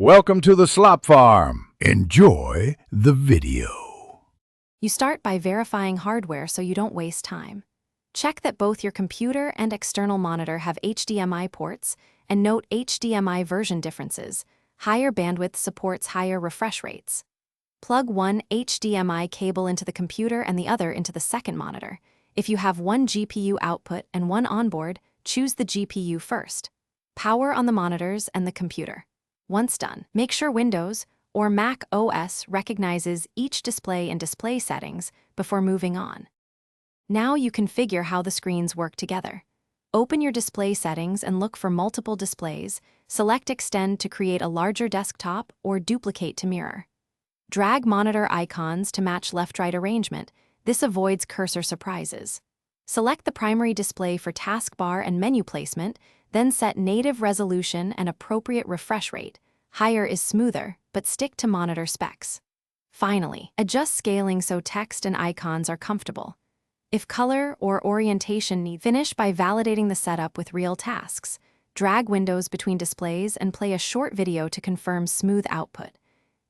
Welcome to the Slop Farm. Enjoy the video. You start by verifying hardware so you don't waste time. Check that both your computer and external monitor have HDMI ports, and note HDMI version differences. Higher bandwidth supports higher refresh rates. Plug one HDMI cable into the computer and the other into the second monitor. If you have one GPU output and one onboard, choose the GPU first. Power on the monitors and the computer. Once done, make sure Windows or Mac OS recognizes each display and display settings before moving on. Now you configure how the screens work together. Open your display settings and look for multiple displays. Select Extend to create a larger desktop or Duplicate to mirror. Drag monitor icons to match left-right arrangement. This avoids cursor surprises. Select the primary display for taskbar and menu placement, then set native resolution and appropriate refresh rate. Higher is smoother, but stick to monitor specs. Finally, adjust scaling so text and icons are comfortable. If color or orientation need, finish by validating the setup with real tasks. Drag windows between displays and play a short video to confirm smooth output.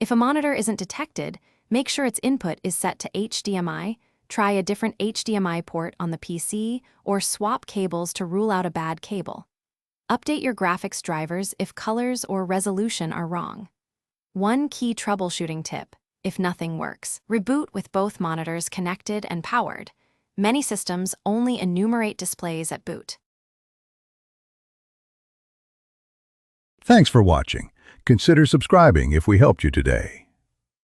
If a monitor isn't detected, make sure its input is set to HDMI, try a different HDMI port on the PC, or swap cables to rule out a bad cable. Update your graphics drivers if colors or resolution are wrong. One key troubleshooting tip: if nothing works, reboot with both monitors connected and powered. Many systems only enumerate displays at boot. Thanks for watching. Consider subscribing if we helped you today.